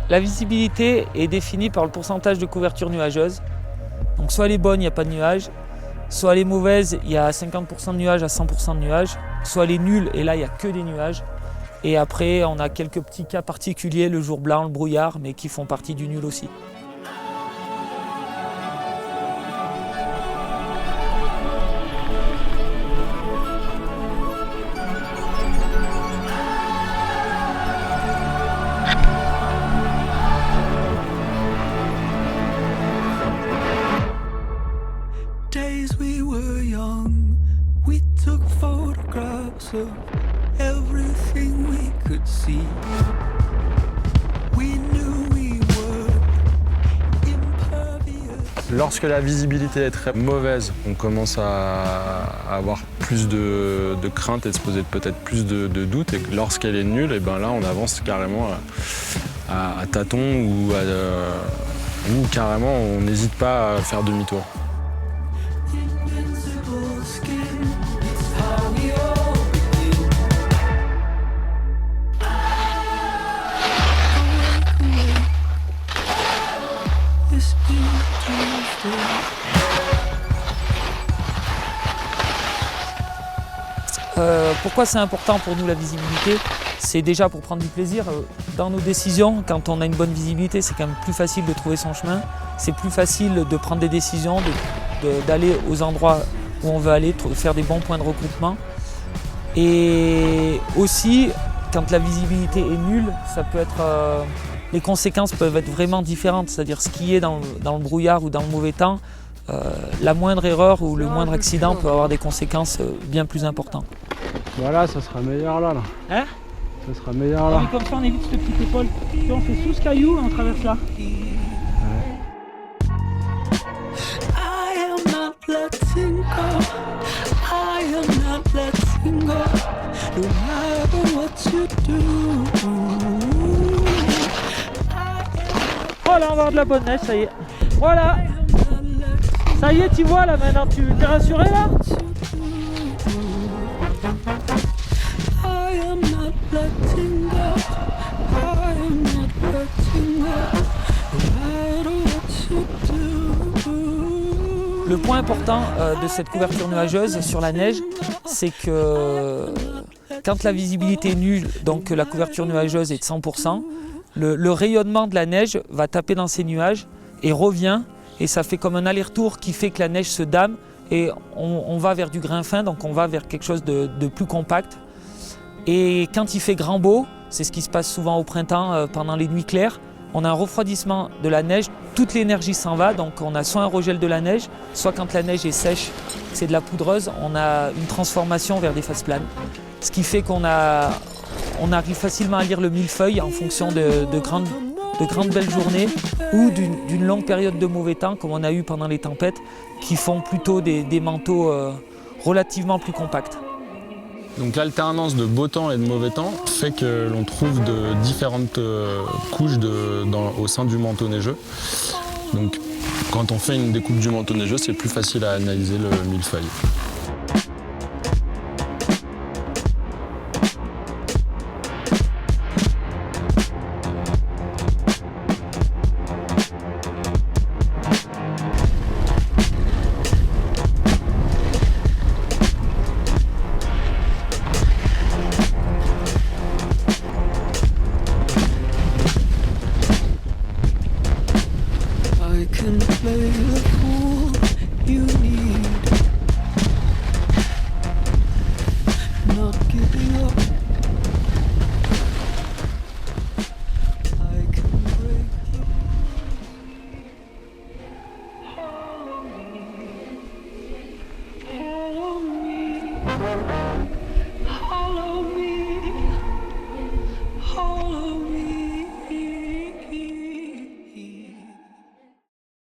La visibilité est définie par le pourcentage de couverture nuageuse. Donc soit elle est bonne, il n'y a pas de nuages, soit elle est mauvaise, il y a 50% de nuages à 100% de nuages, soit elle est nulle et là il n'y a que des nuages. Et après on a quelques petits cas particuliers, le jour blanc, le brouillard, mais qui font partie du nul aussi. Days we were young, we took photographs of everything we could see. We knew we were impervious. Lorsque la visibilité est très mauvaise, on commence à avoir plus de crainte et de se poser peut-être plus de doutes. Et lorsqu'elle est nulle, et ben là on avance carrément à tâtons ou carrément on n'hésite pas à faire demi-tour. Invincible skin, it's how we all begin. Awake, awake, this Tuesday. Pourquoi c'est important pour nous la visibilité? C'est déjà pour prendre du plaisir. Dans nos décisions, quand on a une bonne visibilité, c'est quand même plus facile de trouver son chemin. C'est plus facile de prendre des décisions, d'aller aux endroits où on veut aller, de faire des bons points de regroupement. Et aussi, quand la visibilité est nulle, ça peut être, les conséquences peuvent être vraiment différentes. C'est-à-dire skier dans le brouillard ou dans le mauvais temps, la moindre erreur ou le moindre accident peut avoir des conséquences bien plus importantes. Voilà, ça sera meilleur là. Hein? Ça sera meilleur là. Comme ça on évite cette petite épaule. Puis on fait sous ce caillou et on traverse là. I am not letting go. I am not letting go. No matter what you do. Oh là on va avoir de la bonne neige, ça y est. Voilà. Ça y est, tu vois là maintenant, tu t'es rassuré là? I am not letting go. I am not letting go. No matter what you do. Le point important de cette couverture nuageuse sur la neige, c'est que quand la visibilité est nulle, donc que la couverture nuageuse est de 100%, le rayonnement de la neige va taper dans ces nuages et revient, et ça fait comme un aller-retour qui fait que la neige se dame et on va vers du grain fin, donc on va vers quelque chose de plus compact. Et quand il fait grand beau, c'est ce qui se passe souvent au printemps pendant les nuits claires, on a un refroidissement de la neige, toute l'énergie s'en va, donc on a soit un regel de la neige, soit quand la neige est sèche, c'est de la poudreuse, on a une transformation vers des faces planes. Ce qui fait qu'on arrive facilement à lire le millefeuille en fonction de grandes belles journées ou d'une longue période de mauvais temps, comme on a eu pendant les tempêtes, qui font plutôt des manteaux relativement plus compacts. Donc l'alternance de beau temps et de mauvais temps fait que l'on trouve de différentes couches au sein du manteau neigeux. Donc quand on fait une découpe du manteau neigeux, c'est plus facile à analyser le millefeuille. I can play the fool you need. Not giving up. I can break the Follow me.